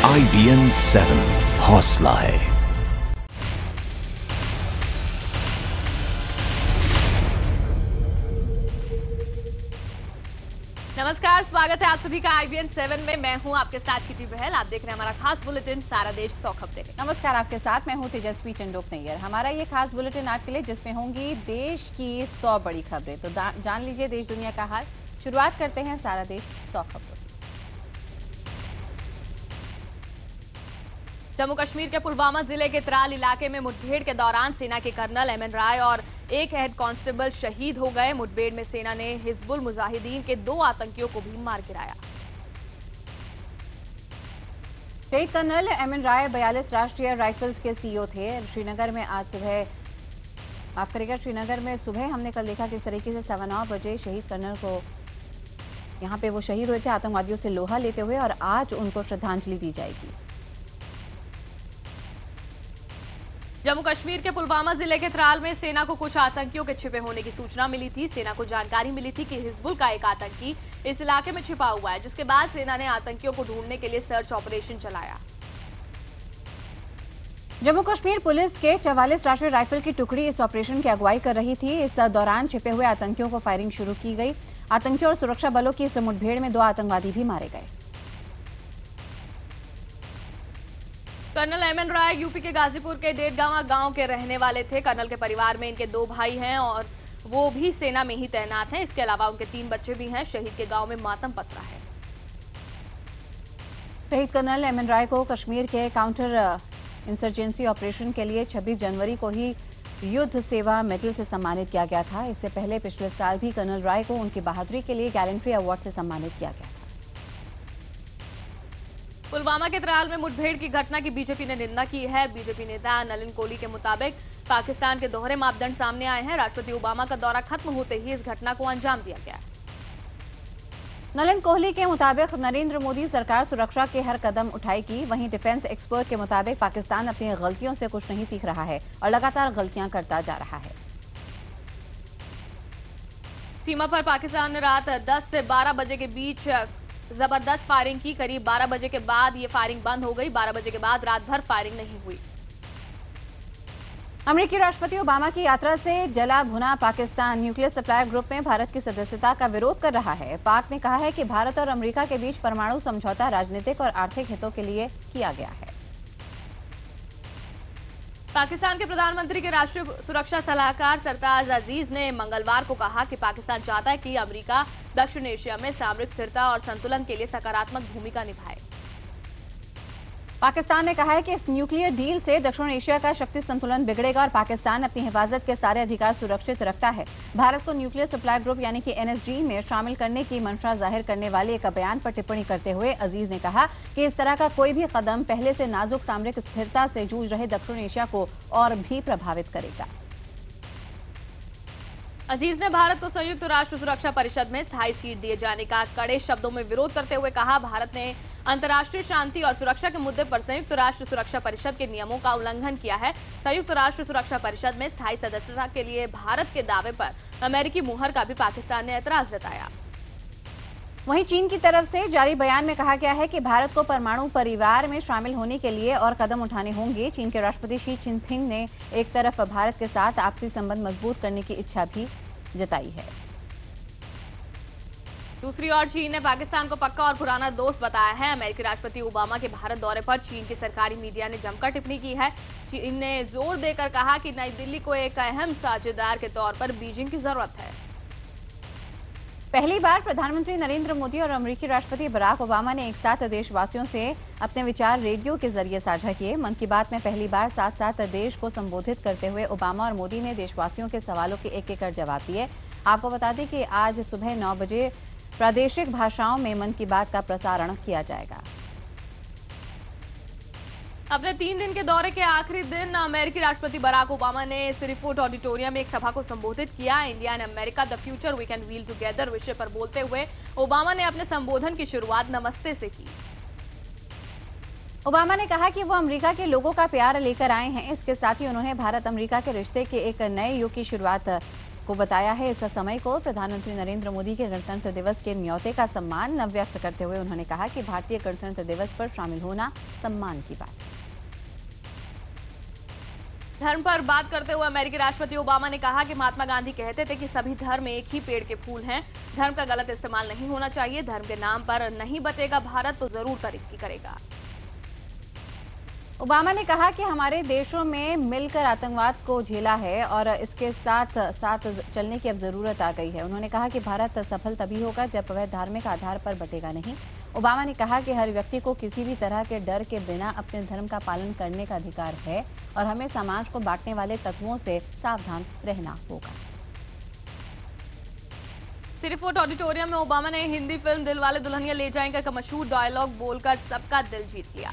IBN 7 हौसला है। नमस्कार, स्वागत है आप सभी का IBN 7 में। मैं हूं आपके साथ किटी बहल। आप देख रहे हैं हमारा खास बुलेटिन सारा देश 100 खबरें। नमस्कार, आपके साथ मैं हूं तेजस्वी चंडोक नैयर। हमारा ये खास बुलेटिन आपके लिए जिसमें होंगी देश की 100 बड़ी खबरें। तो जान लीजिए देश दुनिया का हाल। शुरुआत करते हैं सारा देश 100 खबरों। जम्मू कश्मीर के पुलवामा जिले के त्राल इलाके में मुठभेड़ के दौरान सेना के कर्नल एमएन राय और एक हेड कांस्टेबल शहीद हो गए। मुठभेड़ में सेना ने हिजबुल मुजाहिदीन के 2 आतंकियों को भी मार गिराया। शहीद कर्नल एमएन राय 42 राष्ट्रीय राइफल्स के सीईओ थे। श्रीनगर में आज सुबह, माफ करिएगा, श्रीनगर में सुबह हमने कल देखा किस तरीके से 9:15 बजे शहीद कर्नल को यहां पे वो शहीद हुए थे आतंकवादियों से लोहा लेते हुए, और आज उनको श्रद्धांजलि दी जाएगी। जम्मू कश्मीर के पुलवामा जिले के त्राल में सेना को कुछ आतंकियों के छिपे होने की सूचना मिली थी। सेना को जानकारी मिली थी कि हिजबुल का एक आतंकी इस इलाके में छिपा हुआ है, जिसके बाद सेना ने आतंकियों को ढूंढने के लिए सर्च ऑपरेशन चलाया। जम्मू कश्मीर पुलिस के 44 राष्ट्रीय राइफल की टुकड़ी इस ऑपरेशन की अगुवाई कर रही थी। इस दौरान छिपे हुए आतंकियों को फायरिंग शुरू की गई। आतंकियों और सुरक्षा बलों की इस मुठभेड़ में 2 आतंकवादी भी मारे गए। कर्नल एमएन राय यूपी के गाजीपुर के डेडगांवा गांव के रहने वाले थे। कर्नल के परिवार में इनके 2 भाई हैं और वो भी सेना में ही तैनात हैं। इसके अलावा उनके 3 बच्चे भी हैं। शहीद के गांव में मातम पसरा है। शहीद कर्नल एमएन राय को कश्मीर के काउंटर इंसर्जेंसी ऑपरेशन के लिए 26 जनवरी को ही युद्ध सेवा मेडल से सम्मानित किया गया था। इससे पहले पिछले साल भी कर्नल राय को उनकी बहादुरी के लिए गैलेंट्री अवार्ड से सम्मानित किया गया था। पुलवामा के त्राल में मुठभेड़ की घटना की बीजेपी ने निंदा की है। बीजेपी नेता नलिन कोहली के मुताबिक पाकिस्तान के दोहरे मापदंड सामने आए हैं। राष्ट्रपति ओबामा का दौरा खत्म होते ही इस घटना को अंजाम दिया गया। नलिन कोहली के मुताबिक नरेंद्र मोदी सरकार सुरक्षा के हर कदम उठाएगी। वहीं डिफेंस एक्सपर्ट के मुताबिक पाकिस्तान अपनी गलतियों से कुछ नहीं सीख रहा है और लगातार गलतियां करता जा रहा है। सीमा पर पाकिस्तान ने रात 10 से 12 बजे के बीच जबरदस्त फायरिंग की। करीब 12 बजे के बाद ये फायरिंग बंद हो गई। 12 बजे के बाद रात भर फायरिंग नहीं हुई। अमेरिकी राष्ट्रपति ओबामा की यात्रा से जला भुना पाकिस्तान न्यूक्लियर सप्लाई ग्रुप में भारत की सदस्यता का विरोध कर रहा है। पाक ने कहा है कि भारत और अमेरिका के बीच परमाणु समझौता राजनीतिक और आर्थिक हितों के लिए किया गया है। पाकिस्तान के प्रधानमंत्री के राष्ट्रीय सुरक्षा सलाहकार सरताज अजीज ने मंगलवार को कहा कि पाकिस्तान चाहता है कि अमेरिका दक्षिण एशिया में सामरिक स्थिरता और संतुलन के लिए सकारात्मक भूमिका निभाए। पाकिस्तान ने कहा है कि इस न्यूक्लियर डील से दक्षिण एशिया का शक्ति संतुलन बिगड़ेगा और पाकिस्तान अपनी हिफाजत के सारे अधिकार सुरक्षित रखता है। भारत को न्यूक्लियर सप्लाई ग्रुप यानी कि NSG में शामिल करने की मंशा जाहिर करने वाले एक बयान पर टिप्पणी करते हुए अजीज ने कहा कि इस तरह का कोई भी कदम पहले से नाजुक सामरिक स्थिरता से जूझ रहे दक्षिण एशिया को और भी प्रभावित करेगा। अजीज ने भारत को संयुक्त राष्ट्र सुरक्षा परिषद में स्थायी सीट दिए जाने का कड़े शब्दों में विरोध करते हुए कहा, भारत ने अंतर्राष्ट्रीय शांति और सुरक्षा के मुद्दे पर संयुक्त राष्ट्र सुरक्षा परिषद के नियमों का उल्लंघन किया है। संयुक्त राष्ट्र सुरक्षा परिषद में स्थायी सदस्यता के लिए भारत के दावे पर अमेरिकी मुहर का भी पाकिस्तान ने ऐतराज जताया। वहीं चीन की तरफ से जारी बयान में कहा गया है कि भारत को परमाणु परिवार में शामिल होने के लिए और कदम उठाने होंगे। चीन के राष्ट्रपति शी जिनपिंग ने एक तरफ भारत के साथ आपसी संबंध मजबूत करने की इच्छा भी जताई है। दूसरी ओर चीन ने पाकिस्तान को पक्का और पुराना दोस्त बताया है। अमेरिकी राष्ट्रपति ओबामा के भारत दौरे पर चीन की सरकारी मीडिया ने जमकर टिप्पणी की है। चीन ने जोर देकर कहा कि नई दिल्ली को एक अहम साझेदार के तौर पर बीजिंग की जरूरत है। पहली बार प्रधानमंत्री नरेंद्र मोदी और अमेरिकी राष्ट्रपति बराक ओबामा ने एक साथ देशवासियों से अपने विचार रेडियो के जरिए साझा किए। मन की बात में पहली बार साथ साथ देश को संबोधित करते हुए ओबामा और मोदी ने देशवासियों के सवालों के एक एक कर जवाब दिए। आपको बता दें कि आज सुबह 9 बजे प्रादेशिक भाषाओं में मन की बात का प्रसारण किया जाएगा। अपने 3 दिन के दौरे के आखिरी दिन अमेरिकी राष्ट्रपति बराक ओबामा ने सिरीफोर्ट ऑडिटोरियम में एक सभा को संबोधित किया। India and America the future we can wheel together विषय पर बोलते हुए ओबामा ने अपने संबोधन की शुरुआत नमस्ते से की। ओबामा ने कहा कि वो अमेरिका के लोगों का प्यार लेकर आए हैं। इसके साथ ही उन्होंने भारत अमेरिका के रिश्ते के एक नए युग की शुरुआत को बताया है। इस समय को प्रधानमंत्री नरेंद्र मोदी के गणतंत्र दिवस के न्योते का सम्मान व्यक्त करते हुए उन्होंने कहा कि भारतीय गणतंत्र दिवस पर शामिल होना सम्मान की बात है। धर्म पर बात करते हुए अमेरिकी राष्ट्रपति ओबामा ने कहा कि महात्मा गांधी कहते थे कि सभी धर्म एक ही पेड़ के फूल हैं। धर्म का गलत इस्तेमाल नहीं होना चाहिए। धर्म के नाम पर नहीं बचेगा भारत तो जरूर तरक्की करेगा। ओबामा ने कहा कि हमारे देशों में मिलकर आतंकवाद को झेला है और इसके साथ साथ चलने की अब जरूरत आ गई है। उन्होंने कहा कि भारत सफल तभी होगा जब वह धार्मिक आधार पर बटेगा नहीं। ओबामा ने कहा कि हर व्यक्ति को किसी भी तरह के डर के बिना अपने धर्म का पालन करने का अधिकार है और हमें समाज को बांटने वाले तत्वों से सावधान रहना होगा। सिरीफोर्ट ऑडिटोरियम में ओबामा ने हिंदी फिल्म दिलवाले दुल्हनिया ले जाएंगे का मशहूर डायलॉग बोलकर सबका दिल जीत लिया।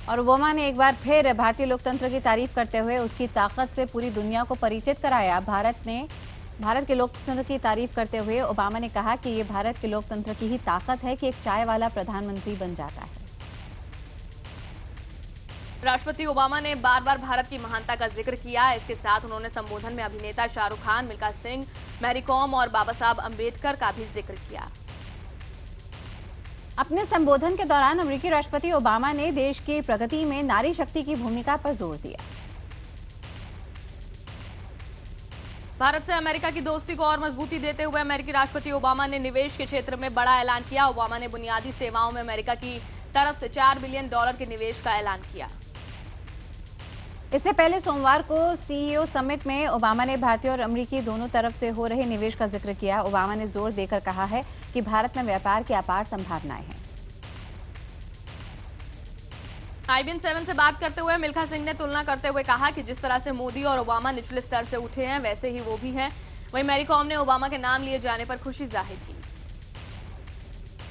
और ओबामा ने एक बार फिर भारतीय लोकतंत्र की तारीफ करते हुए उसकी ताकत से पूरी दुनिया को परिचित कराया। भारत के लोकतंत्र की तारीफ करते हुए ओबामा ने कहा कि ये भारत के लोकतंत्र की ही ताकत है कि एक चाय वाला प्रधानमंत्री बन जाता है। राष्ट्रपति ओबामा ने बार बार भारत की महानता का जिक्र किया। इसके साथ उन्होंने संबोधन में अभिनेता शाहरुख खान, मिल्खा सिंह, मैरी कॉम और बाबा साहब अम्बेडकर का भी जिक्र किया। अपने संबोधन के दौरान अमेरिकी राष्ट्रपति ओबामा ने देश की प्रगति में नारी शक्ति की भूमिका पर जोर दिया। भारत से अमेरिका की दोस्ती को और मजबूती देते हुए अमेरिकी राष्ट्रपति ओबामा ने निवेश के क्षेत्र में बड़ा ऐलान किया। ओबामा ने बुनियादी सेवाओं में अमेरिका की तरफ से $4 बिलियन के निवेश का ऐलान किया। इससे पहले सोमवार को सीईओ समिट में ओबामा ने भारतीय और अमेरिकी दोनों तरफ से हो रहे निवेश का जिक्र किया। ओबामा ने जोर देकर कहा है कि भारत में व्यापार की अपार संभावनाएं हैं। IBN 7 से बात करते हुए मिल्खा सिंह ने तुलना करते हुए कहा कि जिस तरह से मोदी और ओबामा निचले स्तर से उठे हैं वैसे ही वो भी हैं। वहीं मैरी कॉम ने ओबामा के नाम लिए जाने पर खुशी जाहिर की।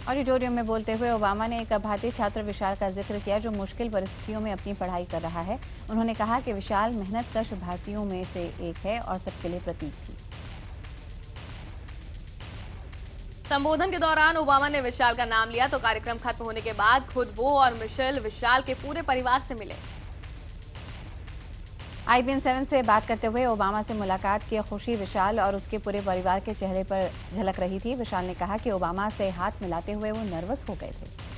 ऑडिटोरियम में बोलते हुए ओबामा ने एक भारतीय छात्र विशाल का जिक्र किया जो मुश्किल परिस्थितियों में अपनी पढ़ाई कर रहा है। उन्होंने कहा कि विशाल मेहनतकश भारतीयों में से एक है और सबके लिए प्रतीक थी। संबोधन के दौरान ओबामा ने विशाल का नाम लिया तो कार्यक्रम खत्म होने के बाद खुद वो और मिशेल विशाल के पूरे परिवार से मिले। IBN 7 से बात करते हुए ओबामा से मुलाकात की खुशी विशाल और उसके पूरे परिवार के चेहरे पर झलक रही थी। विशाल ने कहा कि ओबामा से हाथ मिलाते हुए वो नर्वस हो गए थे।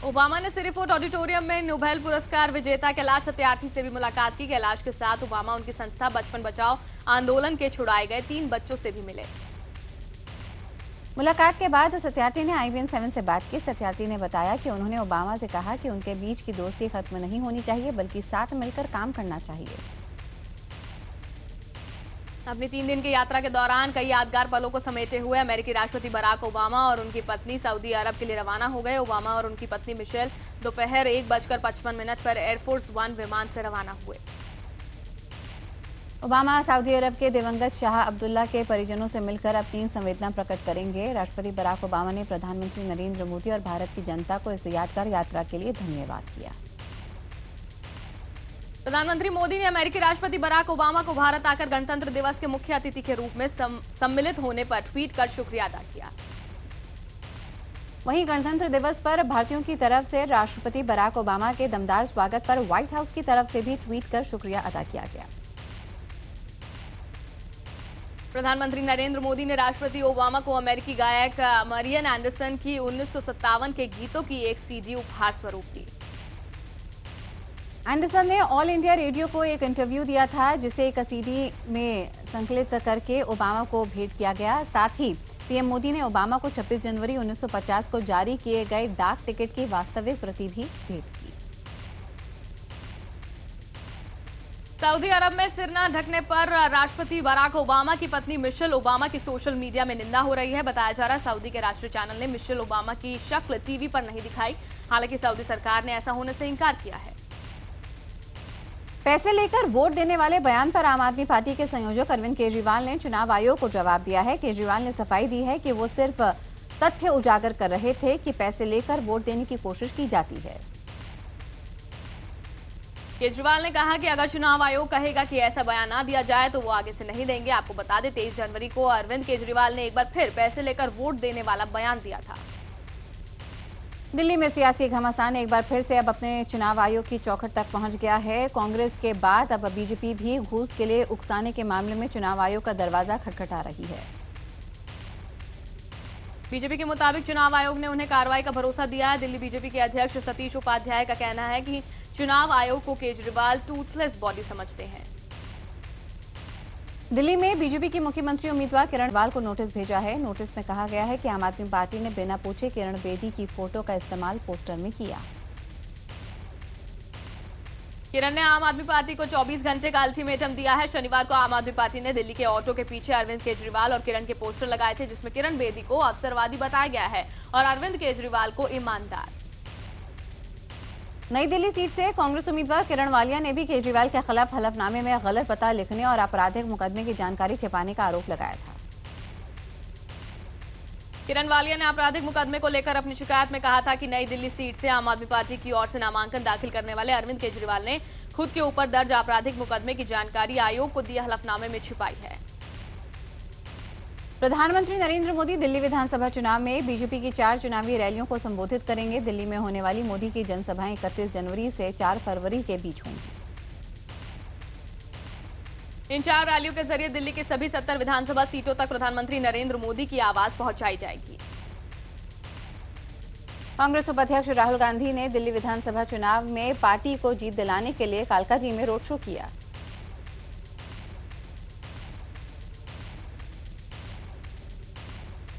ओबामा ने सिरीफोर्ट ऑडिटोरियम में नोबेल पुरस्कार विजेता कैलाश सत्यार्थी से भी मुलाकात की। कैलाश के साथ ओबामा उनकी संस्था बचपन बचाओ आंदोलन के छुड़ाए गए 3 बच्चों से भी मिले। मुलाकात के बाद सत्यार्थी ने IBN 7 से बात की। सत्यार्थी ने बताया कि उन्होंने ओबामा से कहा कि उनके बीच की दोस्ती खत्म नहीं होनी चाहिए बल्कि साथ मिलकर काम करना चाहिए। अपनी 3 दिन की यात्रा के दौरान कई यादगार पलों को समेटे हुए अमेरिकी राष्ट्रपति बराक ओबामा और उनकी पत्नी सऊदी अरब के लिए रवाना हो गए। ओबामा और उनकी पत्नी मिशेल दोपहर 1:55 पर एयरफोर्स 1 विमान से रवाना हुए। ओबामा सऊदी अरब के दिवंगत शाह अब्दुल्ला के परिजनों से मिलकर अपनी संवेदना प्रकट करेंगे। राष्ट्रपति बराक ओबामा ने प्रधानमंत्री नरेंद्र मोदी और भारत की जनता को इस यादगार यात्रा के लिए धन्यवाद किया। प्रधानमंत्री मोदी ने अमेरिकी राष्ट्रपति बराक ओबामा को भारत आकर गणतंत्र दिवस के मुख्य अतिथि के रूप में सम्मिलित होने पर ट्वीट कर शुक्रिया अदा किया। वहीं गणतंत्र दिवस पर भारतीयों की तरफ से राष्ट्रपति बराक ओबामा के दमदार स्वागत पर व्हाइट हाउस की तरफ से भी ट्वीट कर शुक्रिया अदा किया गया। प्रधानमंत्री नरेंद्र मोदी ने राष्ट्रपति ओबामा को अमेरिकी गायक मरियन एंडरसन की 1957 के गीतों की एक CD उपहार स्वरूप दी। एंडरसन ने ऑल इंडिया रेडियो को एक इंटरव्यू दिया था जिसे एक CD में संकलित करके ओबामा को भेंट किया गया। साथ ही पीएम मोदी ने ओबामा को 26 जनवरी 1950 को जारी किए गए डाक टिकट की वास्तविक प्रति भी भेंट की। सऊदी अरब में सिर न ढकने पर राष्ट्रपति बराक ओबामा की पत्नी मिशेल ओबामा की सोशल मीडिया में निंदा हो रही है। बताया जा रहा है सऊदी के राष्ट्रीय चैनल ने मिशेल ओबामा की शक्ल टीवी पर नहीं दिखाई। हालांकि सऊदी सरकार ने ऐसा होने से इंकार किया है। पैसे लेकर वोट देने वाले बयान पर आम आदमी पार्टी के संयोजक अरविंद केजरीवाल ने चुनाव आयोग को जवाब दिया है। केजरीवाल ने सफाई दी है कि वो सिर्फ तथ्य उजागर कर रहे थे कि पैसे लेकर वोट देने की कोशिश की जाती है। केजरीवाल ने कहा कि अगर चुनाव आयोग कहेगा कि ऐसा बयान ना दिया जाए तो वो आगे से नहीं देंगे। आपको बता दें 23 जनवरी को अरविंद केजरीवाल ने एक बार फिर पैसे लेकर वोट देने वाला बयान दिया था। दिल्ली में सियासी घमासान एक बार फिर से अब अपने चुनाव आयोग की चौखट तक पहुंच गया है। कांग्रेस के बाद अब बीजेपी भी घूस के लिए उकसाने के मामले में चुनाव आयोग का दरवाजा खटखटा रही है। बीजेपी के मुताबिक चुनाव आयोग ने उन्हें कार्रवाई का भरोसा दिया है। दिल्ली बीजेपी के अध्यक्ष सतीश उपाध्याय का कहना है कि चुनाव आयोग को केजरीवाल टूथलेस बॉडी समझते हैं। दिल्ली में बीजेपी की मुख्यमंत्री उम्मीदवार किरण बेदी को नोटिस भेजा है। नोटिस में कहा गया है कि आम आदमी पार्टी ने बिना पूछे किरण बेदी की फोटो का इस्तेमाल पोस्टर में किया। किरण ने आम आदमी पार्टी को 24 घंटे का अल्टीमेटम दिया है। शनिवार को आम आदमी पार्टी ने दिल्ली के ऑटो के पीछे अरविंद केजरीवाल और किरण के पोस्टर लगाए थे, जिसमें किरण बेदी को अवसरवादी बताया गया है और अरविंद केजरीवाल को ईमानदार। नई दिल्ली सीट से कांग्रेस उम्मीदवार किरण वालिया ने भी केजरीवाल के खिलाफ हलफनामे में गलत पता लिखने और आपराधिक मुकदमे की जानकारी छिपाने का आरोप लगाया था। किरण वालिया ने आपराधिक मुकदमे को लेकर अपनी शिकायत में कहा था कि नई दिल्ली सीट से आम आदमी पार्टी की ओर से नामांकन दाखिल करने वाले अरविंद केजरीवाल ने खुद के ऊपर दर्ज आपराधिक मुकदमे की जानकारी आयोग को दिए हलफनामे में छिपाई है। प्रधानमंत्री नरेंद्र मोदी दिल्ली विधानसभा चुनाव में बीजेपी की 4 चुनावी रैलियों को संबोधित करेंगे। दिल्ली में होने वाली मोदी की जनसभाएं 31 जनवरी से 4 फरवरी के बीच होंगी। इन 4 रैलियों के जरिए दिल्ली के सभी 70 विधानसभा सीटों तक प्रधानमंत्री नरेंद्र मोदी की आवाज पहुंचाई जाएगी। कांग्रेस उपाध्यक्ष राहुल गांधी ने दिल्ली विधानसभा चुनाव में पार्टी को जीत दिलाने के लिए कालकाजी में रोड शो किया।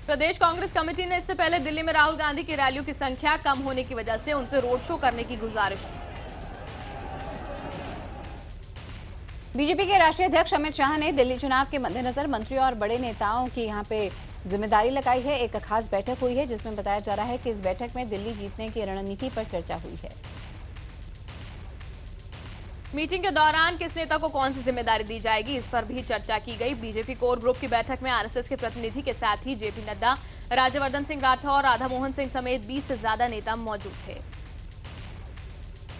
प्रदेश कांग्रेस कमेटी ने इससे पहले दिल्ली में राहुल गांधी की रैलियों की संख्या कम होने की वजह से उनसे रोड शो करने की गुजारिश की। बीजेपी के राष्ट्रीय अध्यक्ष अमित शाह ने दिल्ली चुनाव के मद्देनजर मंत्रियों और बड़े नेताओं की यहां पे जिम्मेदारी लगाई है। एक खास बैठक हुई है जिसमें बताया जा रहा है कि इस बैठक में दिल्ली जीतने की रणनीति पर चर्चा हुई है। मीटिंग के दौरान किस नेता को कौन सी जिम्मेदारी दी जाएगी, इस पर भी चर्चा की गई। बीजेपी कोर ग्रुप की बैठक में आरएसएस के प्रतिनिधि के साथ ही जेपी नड्डा, राज्यवर्धन सिंह राठौर, राधा मोहन सिंह समेत 20 से ज्यादा नेता मौजूद थे।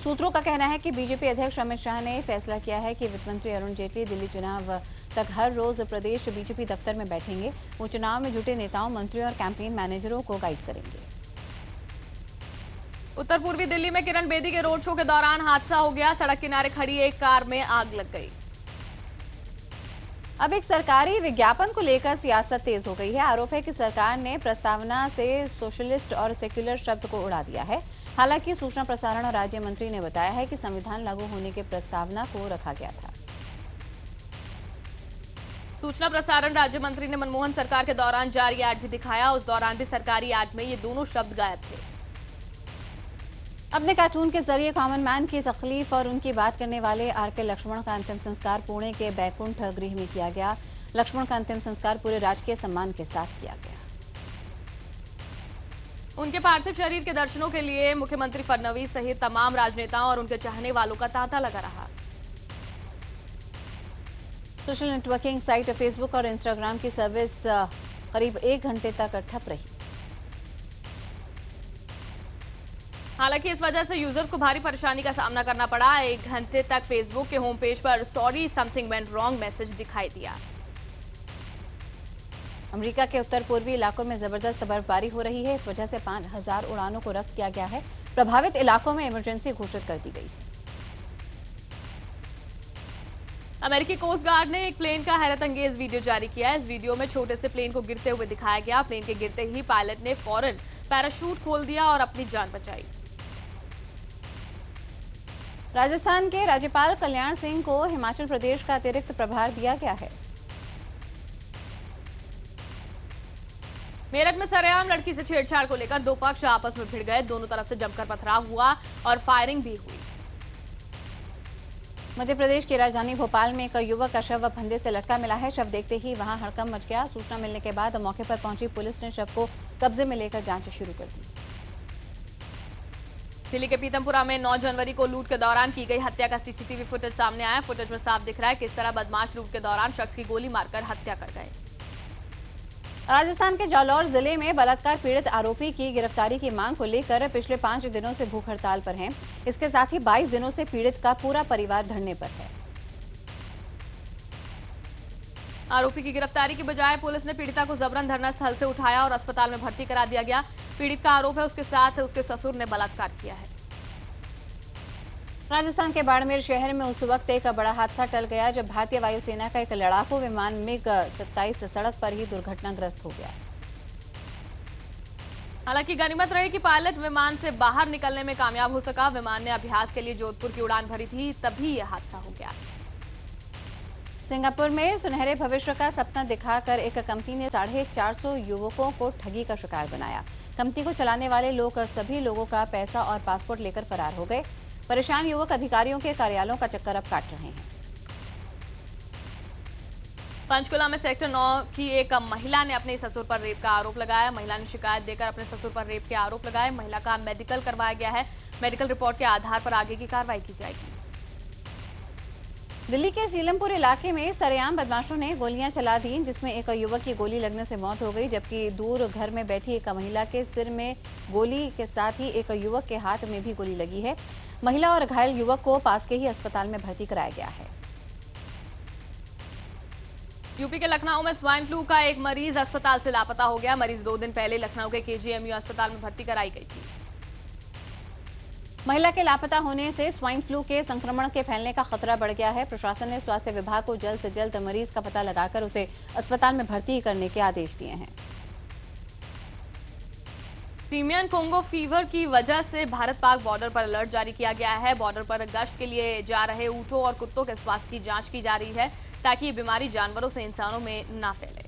सूत्रों का कहना है कि बीजेपी अध्यक्ष अमित शाह ने फैसला किया है कि वित्त मंत्री अरुण जेटली दिल्ली चुनाव तक हर रोज प्रदेश बीजेपी दफ्तर में बैठेंगे। वो चुनाव में जुटे नेताओं, मंत्रियों और कैंपेन मैनेजरों को गाइड करेंगे। उत्तर पूर्वी दिल्ली में किरण बेदी के रोड शो के दौरान हादसा हो गया। सड़क किनारे खड़ी एक कार में आग लग गई। अब एक सरकारी विज्ञापन को लेकर सियासत तेज हो गई है। आरोप है कि सरकार ने प्रस्तावना से सोशलिस्ट और सेक्युलर शब्द को उड़ा दिया है। हालांकि सूचना प्रसारण राज्य मंत्री ने बताया है कि संविधान लागू होने के प्रस्तावना को रखा गया था। सूचना प्रसारण राज्य मंत्री ने मनमोहन सरकार के दौरान जारी ऐड भी दिखाया। उस दौरान भी सरकारी ऐड में ये दोनों शब्द गायब थे। अपने कार्टून के जरिए कॉमन मैन की तकलीफ और उनकी बात करने वाले आर.के. लक्ष्मण का अंतिम संस्कार पुणे के बैकुंठ गृह में किया गया। लक्ष्मण का अंतिम संस्कार पूरे राजकीय सम्मान के साथ किया गया। उनके पार्थिव शरीर के दर्शनों के लिए मुख्यमंत्री फडणवीस सहित तमाम राजनेताओं और उनके चाहने वालों का तांता लगा रहा। सोशल नेटवर्किंग साइट फेसबुक और इंस्टाग्राम की सर्विस करीब 1 घंटे तक ठप रही। हालांकि इस वजह से यूजर्स को भारी परेशानी का सामना करना पड़ा। 1 घंटे तक फेसबुक के होम पेज पर sorry something went wrong message दिखाई दिया। अमेरिका के उत्तर पूर्वी इलाकों में जबरदस्त बर्फबारी हो रही है। इस वजह से 5000 उड़ानों को रद्द किया गया है। प्रभावित इलाकों में इमरजेंसी घोषित कर दी गई है। अमेरिकी कोस्ट गार्ड ने एक प्लेन का हैरत अंगेज वीडियो जारी किया है। इस वीडियो में छोटे से प्लेन को गिरते हुए दिखाया गया। प्लेन के गिरते ही पायलट ने फौरन पैराशूट खोल दिया और अपनी जान बचाई। राजस्थान के राज्यपाल कल्याण सिंह को हिमाचल प्रदेश का अतिरिक्त प्रभार दिया गया है। मेरठ में सरेआम लड़की से छेड़छाड़ को लेकर 2 पक्ष आपस में भिड़ गए। दोनों तरफ से जमकर पथराव हुआ और फायरिंग भी हुई। मध्य प्रदेश की राजधानी भोपाल में एक युवक का शव फंदे से लटका मिला है। शव देखते ही वहां हड़कंप मच गया। सूचना मिलने के बाद मौके पर पहुंची पुलिस ने शव को कब्जे में लेकर जांच शुरू कर दी। दिल्ली के पीतमपुरा में 9 जनवरी को लूट के दौरान की गई हत्या का सीसीटीवी फुटेज सामने आया। फुटेज में साफ दिख रहा है किस तरह बदमाश लूट के दौरान शख्स की गोली मारकर हत्या कर गए। राजस्थान के जालौर जिले में बलात्कार पीड़ित आरोपी की गिरफ्तारी की मांग को लेकर पिछले 5 दिनों से भूख हड़ताल पर हैं। इसके साथ ही 22 दिनों से पीड़ित का पूरा परिवार धरने पर है। आरोपी की गिरफ्तारी की बजाय पुलिस ने पीड़िता को जबरन धरना स्थल से उठाया और अस्पताल में भर्ती करा दिया गया। पीड़ित का आरोप है उसके साथ उसके ससुर ने बलात्कार किया है। राजस्थान के बाड़मेर शहर में उस वक्त एक बड़ा हादसा टल गया जब भारतीय वायुसेना का एक लड़ाकू विमान MiG-27 सड़क पर ही दुर्घटनाग्रस्त हो गया। हालांकि गनीमत रही कि पायलट विमान से बाहर निकलने में कामयाब हो सका। विमान ने अभ्यास के लिए जोधपुर की उड़ान भरी थी, तभी यह हादसा हो गया। सिंगापुर में सुनहरे भविष्य का सपना दिखाकर एक कंपनी ने 450 युवकों को ठगी का शिकार बनाया। कंपनी को चलाने वाले लोग सभी लोगों का पैसा और पासपोर्ट लेकर फरार हो गए। परेशान युवक अधिकारियों के कार्यालयों का चक्कर अब काट रहे हैं। पंचकुला में सेक्टर 9 की एक महिला ने अपने ससुर पर रेप का आरोप लगाया। महिला ने शिकायत देकर अपने ससुर पर रेप के आरोप लगाए। महिला का मेडिकल करवाया गया है। मेडिकल रिपोर्ट के आधार पर आगे की कार्रवाई की जाएगी। दिल्ली के सीलमपुर इलाके में सरेआम बदमाशों ने गोलियां चला दी, जिसमें एक युवक की गोली लगने से मौत हो गई, जबकि दूर घर में बैठी एक महिला के सिर में गोली के साथ ही एक युवक के हाथ में भी गोली लगी है। महिला और घायल युवक को पास के ही अस्पताल में भर्ती कराया गया है। यूपी के लखनऊ में स्वाइन फ्लू का एक मरीज अस्पताल से लापता हो गया। मरीज 2 दिन पहले लखनऊ के KGMU अस्पताल में भर्ती कराई गई थी। महिला के लापता होने से स्वाइन फ्लू के संक्रमण के फैलने का खतरा बढ़ गया है। प्रशासन ने स्वास्थ्य विभाग को जल्द से जल्द मरीज का पता लगाकर उसे अस्पताल में भर्ती करने के आदेश दिए हैं। सीमियन कोंगो फीवर की वजह से भारत पाक बॉर्डर पर अलर्ट जारी किया गया है। बॉर्डर पर गश्त के लिए जा रहे ऊंटों और कुत्तों के स्वास्थ्य की जांच की जा रही है ताकि ये बीमारी जानवरों से इंसानों में न फैले।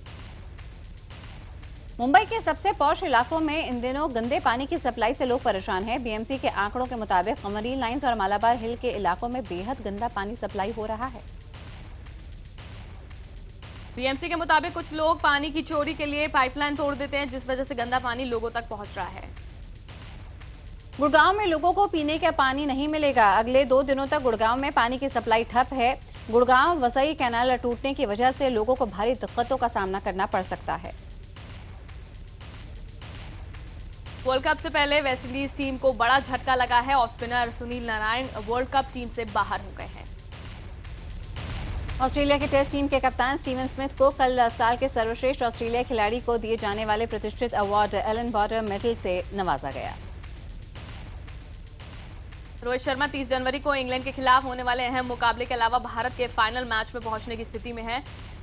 मुंबई के सबसे पॉश इलाकों में इन दिनों गंदे पानी की सप्लाई से लोग परेशान हैं। BMC के आंकड़ों के मुताबिक कमरीन लाइंस और मालाबार हिल के इलाकों में बेहद गंदा पानी सप्लाई हो रहा है। BMC के मुताबिक कुछ लोग पानी की चोरी के लिए पाइपलाइन तोड़ देते हैं, जिस वजह से गंदा पानी लोगों तक पहुंच रहा है। गुड़गांव में लोगों को पीने का पानी नहीं मिलेगा। अगले 2 दिनों तक गुड़गांव में पानी की सप्लाई ठप है। गुड़गांव वसई कैनाल टूटने की वजह से लोगों को भारी दिक्कतों का सामना करना पड़ सकता है। वर्ल्ड कप से पहले वेस्टइंडीज टीम को बड़ा झटका लगा है। Off spinner Sunil Narayan world cup team से बाहर हो गए हैं। ऑस्ट्रेलिया की टेस्ट टीम के कप्तान स्टीवन स्मिथ को कल साल के सर्वश्रेष्ठ ऑस्ट्रेलिया खिलाड़ी को दिए जाने वाले प्रतिष्ठित अवार्ड एलन बॉर्डर मेडल से नवाजा गया। रोहित शर्मा 30 जनवरी को इंग्लैंड के खिलाफ होने वाले अहम मुकाबले के अलावा भारत के फाइनल मैच में पहुंचने की स्थिति में है।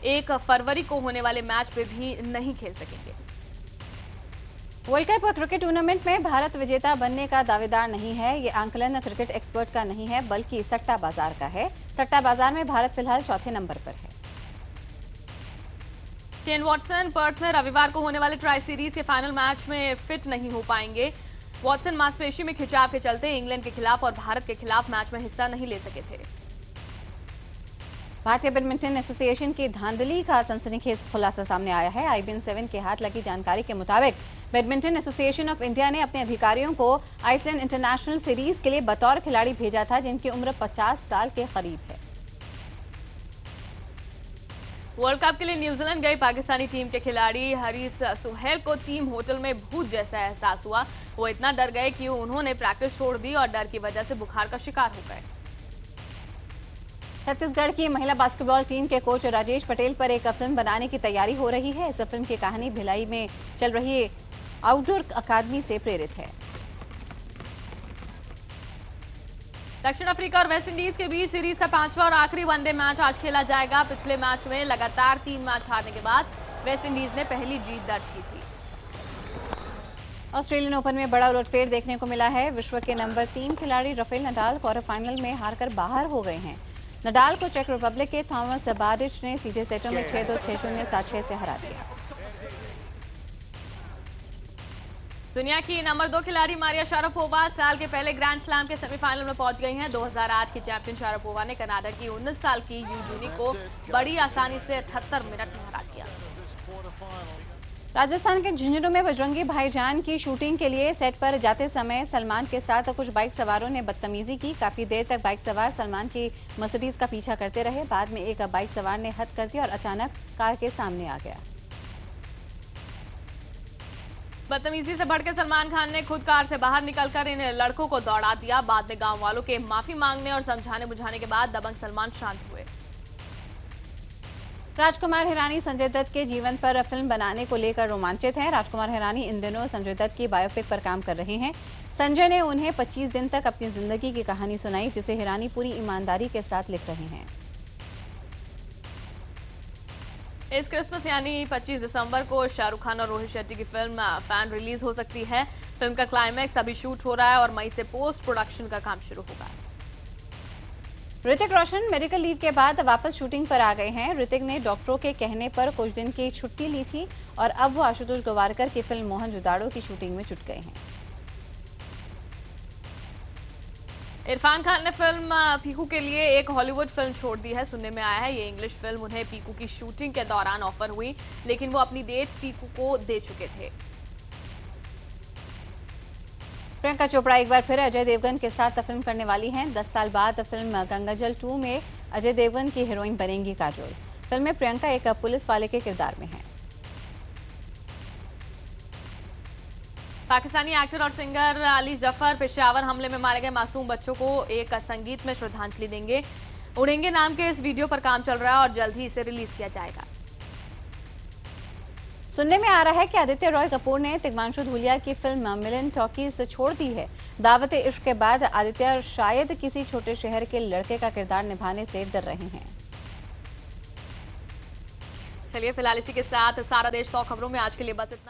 1 फरवरी को होने वाले मैच में भी नहीं खेल सकेंगे। वर्ल्ड कप क्रिकेट टूर्नामेंट में भारत विजेता बनने का दावेदार नहीं है। ये आंकलन क्रिकेट एक्सपर्ट का नहीं है, बल्कि सट्टा बाजार का है। सट्टा बाजार में भारत फिलहाल चौथे नंबर पर है। शेन वॉटसन पर्थ में रविवार को होने वाले ट्राई सीरीज के फाइनल मैच में फिट नहीं हो पाएंगे। वॉटसन मांसपेशी में खिंचाव के चलते इंग्लैंड के खिलाफ और भारत के खिलाफ मैच में हिस्सा नहीं ले सके थे। भारतीय बैडमिंटन एसोसिएशन की धांधली का सनसनीखेज खुलासा सामने आया है। IBN 7 के हाथ लगी जानकारी के मुताबिक बैडमिंटन एसोसिएशन ऑफ इंडिया ने अपने अधिकारियों को आइसलैंड इंटरनेशनल सीरीज के लिए बतौर खिलाड़ी भेजा था, जिनकी उम्र 50 साल के करीब है। वर्ल्ड कप के लिए न्यूजीलैंड गई पाकिस्तानी टीम के खिलाड़ी हरीस सुहेल को टीम होटल में भूत जैसा एहसास हुआ। वो इतना डर गए कि उन्होंने प्रैक्टिस छोड़ दी और डर की वजह से बुखार का शिकार हो गए। छत्तीसगढ़ की महिला बास्केटबॉल टीम के कोच राजेश पटेल पर एक फिल्म बनाने की तैयारी हो रही है। इस फिल्म की कहानी भिलाई में चल रही आउटडोर अकादमी से प्रेरित है। दक्षिण अफ्रीका और वेस्टइंडीज के बीच सीरीज का 5वां और आखिरी वनडे मैच आज खेला जाएगा। पिछले मैच में लगातार 3 मैच हारने के बाद वेस्टइंडीज ने पहली जीत दर्ज की थी। ऑस्ट्रेलियन ओपन में बड़ा उलटफेर देखने को मिला है। विश्व के नंबर 3 खिलाड़ी राफेल नडाल क्वार्टर फाइनल में हारकर बाहर हो गए हैं। नडाल को चेक रिपब्लिक के थॉमस बारिच ने सीधे सेटों में 6-2, 6-0, 7-6 से हरा दिया। दुनिया की नंबर 2 खिलाड़ी मारिया शारापोवा साल के पहले ग्रैंड स्लैम के सेमीफाइनल में पहुंच गई हैं। 2008 की चैंपियन शारापोवा ने कनाडा की 19 साल की यू जूनी को बड़ी आसानी से 78 मिनट में हरा दिया। राजस्थान के झुंझुनू में बजरंगी भाईजान की शूटिंग के लिए सेट पर जाते समय सलमान के साथ कुछ बाइक सवारों ने बदतमीजी की। काफी देर तक बाइक सवार सलमान की मर्सिडीज का पीछा करते रहे। बाद में एक बाइक सवार ने हद कर दिया और अचानक कार के सामने आ गया। बदतमीजी से भड़के सलमान खान ने खुद कार से बाहर निकलकर इन लड़कों को दौड़ा दिया। बाद में गांव वालों के माफी मांगने और समझाने बुझाने के बाद दबंग सलमान शांत हुए। राजकुमार हिरानी संजय दत्त के जीवन पर फिल्म बनाने को लेकर रोमांचित हैं। राजकुमार हिरानी इन दिनों संजय दत्त की बायोपिक पर काम कर रहे हैं। संजय ने उन्हें 25 दिन तक अपनी जिंदगी की कहानी सुनाई, जिसे हिरानी पूरी ईमानदारी के साथ लिख रहे हैं। इस क्रिसमस यानी 25 दिसंबर को शाहरुख खान और रोहित शेट्टी की फिल्म फैन रिलीज हो सकती है। फिल्म का क्लाइमैक्स अभी शूट हो रहा है और मई से पोस्ट प्रोडक्शन का काम शुरू होगा। ऋतिक रोशन मेडिकल लीव के बाद वापस शूटिंग पर आ गए हैं। ऋतिक ने डॉक्टरों के कहने पर कुछ दिन की छुट्टी ली थी और अब वो आशुतोष गोवारकर की फिल्म मोहनजोदाड़ो की शूटिंग में जुट गए हैं। इरफान खान ने फिल्म पीकू के लिए एक हॉलीवुड फिल्म छोड़ दी है। सुनने में आया है ये इंग्लिश फिल्म उन्हें पीकू की शूटिंग के दौरान ऑफर हुई, लेकिन वो अपनी डेट्स पीकू को दे चुके थे। प्रियंका चोपड़ा एक बार फिर अजय देवगन के साथ फिल्म करने वाली हैं। 10 साल बाद फिल्म गंगाजल 2 में अजय देवगन की हीरोइन बनेंगी काजोल। फिल्म में प्रियंका एक पुलिस वाले के किरदार में हैं। पाकिस्तानी एक्टर और सिंगर अली जफर पेशावर हमले में मारे गए मासूम बच्चों को एक संगीत में श्रद्धांजलि देंगे। उड़ेंगे नाम के इस वीडियो पर काम चल रहा है और जल्द ही इसे रिलीज किया जाएगा। सुनने में आ रहा है कि आदित्य रॉय कपूर ने तिग्मांशु धूलिया की फिल्म मिलन टॉकीज छोड़ दी है। दावते इश्क के बाद आदित्य शायद किसी छोटे शहर के लड़के का किरदार निभाने से डर रहे हैं। चलिए फिलहाल इसी के साथ सारा देश 100 खबरों में आज के लिए बस इतना।